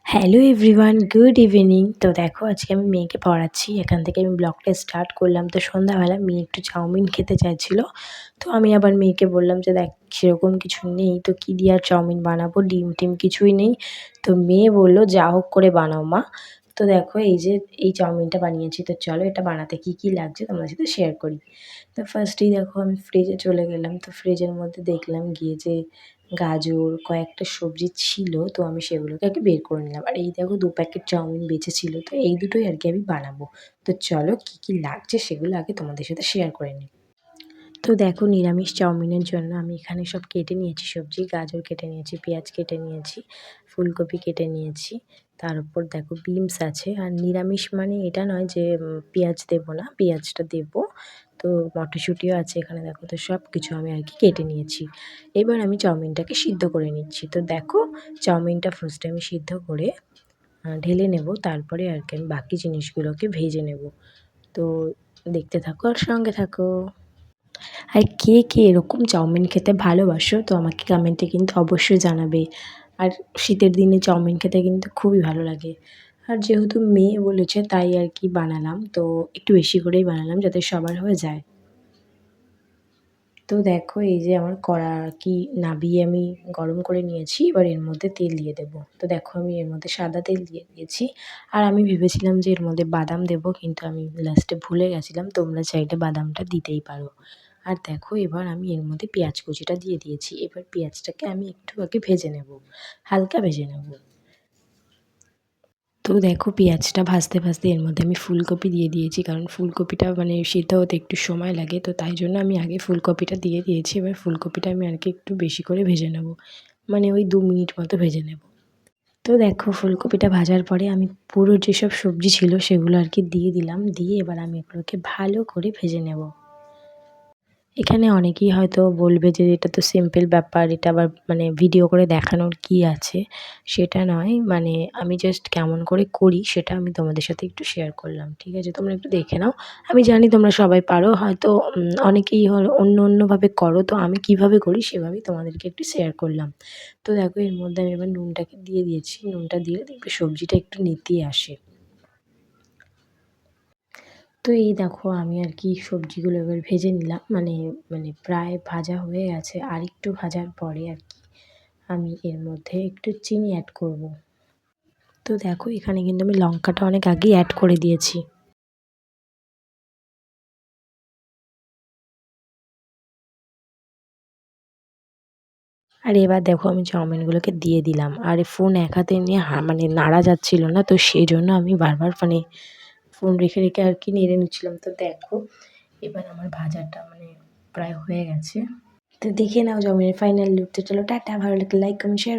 Hello everyone, good evening. তো দেখো আজকে আমি মেয়েকে পড়াচ্ছি। এখান থেকে আমি ব্লগটা স্টার্ট করলাম। তো সন্ধ্যাবেলা মেয়ে একটু চাউমিন খেতে চাইছিল। তো আমি আবার মেয়েকে বললাম যে দেখ সেরকম কিছু নেই, তো কী দিয়ে আর চাউমিন বানাবো, ডিম টিম কিছুই নেই। তো মেয়ে বলল যা হোক করে বানাও মা। তো দেখো এই যে এই চাউমিনটা বানিয়েছি। তো চলো এটা বানাতে কী কী লাগছে তোমাদের সাথে শেয়ার করি। তো ফার্স্টেই দেখো আমি ফ্রিজে চলে গেলাম। তো ফ্রিজের মধ্যে দেখলাম গিয়ে যে গাজর, কয়েকটা সবজি ছিল, তো আমি সেগুলোকে আগে বের করে নিলাম। আর এই দেখো ২ প্যাকেট চাউমিন বেঁচে ছিল, তো এই দুটোই আর কি আমি বানাবো। তো চলো কী কী লাগছে সেগুলো আগে তোমাদের সাথে শেয়ার করে নিই। তো দেখো নিরামিষ চাউমিনের জন্য আমি এখানে সব কেটে নিয়েছি সবজি। গাজর কেটে নিয়েছি, পেঁয়াজ কেটে নিয়েছি, ফুলকপি কেটে নিয়েছি। তার উপর দেখো বিনস আছে। আর নিরামিষ মানে এটা নয় যে পেঁয়াজ দেবো না, পেঁয়াজটা দেবো। তো মটরশুঁটিও আছে এখানে দেখো। তো সব কিছু আমি আর কি কেটে নিয়েছি। এবার আমি চাউমিনটাকে সিদ্ধ করে নিচ্ছি। তো দেখো চাউমিনটা ফার্স্টে আমি সিদ্ধ করে ঢেলে নেব, তারপরে আর কি আমি বাকি জিনিসগুলোকে ভেজে নেব। তো দেখতে থাকো আর সঙ্গে থাকো। আর কে কে এরকম চাউমিন খেতে ভালোবাসো তো আমাকে কমেন্টে কিন্তু অবশ্যই জানাবে। আর শীতের দিনে চাউমিন খেতে কিন্তু খুবই ভালো লাগে। আর যেহেতু মেয়ে বলেছে তাই আর কি বানালাম, তো একটু বেশি করেই বানালাম যাতে সবার হয়ে যায়। তো দেখো এই যে আমার কড়া কি নাবিয়ে আমি গরম করে নিয়েছি। এবার এর মধ্যে তেল দিয়ে দেবো। তো দেখো আমি এর মধ্যে সাদা তেল দিয়ে দিয়েছি। আর আমি ভেবেছিলাম যে এর মধ্যে বাদাম দেবো, কিন্তু আমি লাস্টে ভুলে গেছিলাম। তোমরা চাইলে বাদামটা দিতেই পারো। আর দেখো এবার আমি এর মধ্যে পেঁয়াজ কুচিটা দিয়ে দিয়েছি। এবার পেঁয়াজটাকে আমি একটু আগে ভেজে নেব, হালকা ভেজে নেব। তো দেখো পেঁয়াজটা ভাজতে ভাজতে এর মধ্যে আমি ফুলকপি দিয়ে দিয়েছি, কারণ ফুলকপিটা মানে সিদ্ধ হতে একটু সময় লাগে, তো তাই জন্য আমি আগে ফুলকপিটা দিয়ে দিয়েছি। এবার ফুলকপিটা আমি আর কি একটু বেশি করে ভেজে নেব, মানে ওই ২ মিনিট মতো ভেজে নেব। তো দেখো ফুলকপিটা ভাজার পরে আমি পুরো যেসব সবজি ছিল সেগুলো আর কি দিয়ে দিলাম। দিয়ে এবার আমি এগুলোকে ভালো করে ভেজে নেব। এখানে অনেকেই হয়তো বলবে যে এটা তো সিম্পল ব্যাপার, এটা আবার মানে ভিডিও করে দেখানোর কি আছে? সেটা নয়, মানে আমি জাস্ট কেমন করে করি সেটা আমি তোমাদের সাথে একটু শেয়ার করলাম। ঠিক আছে? তোমরা একটু দেখে নাও। আমি জানি তোমরা সবাই পারো, হয়তো অনেকেই অন্যভাবে করো, তো আমি কীভাবে করি সেভাবেই তোমাদেরকে একটু শেয়ার করলাম। তো দেখো এর মধ্যে আমি এবার নুনটাকে দিয়ে দিয়েছি। নুনটা দিলে দেখবে সবজিটা একটু নেতিয়ে আসে। তো এই দেখো আমি আর কি সবজিগুলো এবার ভেজে নিলাম, মানে মানে প্রায় ভাজা হয়ে গেছে। আরেকটু ভাজার পরে আর কি আমি এর মধ্যে একটু চিনি অ্যাড করব। তো দেখো এখানে কিন্তু আমি লঙ্কাটা অনেক আগেই অ্যাড করে দিয়েছি। আর এবার দেখো আমি চাউমিনগুলোকে দিয়ে দিলাম। আর ফোন এক হাতে নিয়ে মানে নাড়া যাচ্ছিল না, তো সেই জন্য আমি বারবার মানে ফোন রেখে রেখে আর কি নেড়ে নিচ্ছিলাম। তো দেখো এবার আমার ভাজাটা মানে প্রায় হয়ে গেছে। তো দেখে নাও চাউমিনের ফাইনাল লুক। তো চলো টাটা, ভালো লাগলে লাইক কমেন্ট শেয়ার।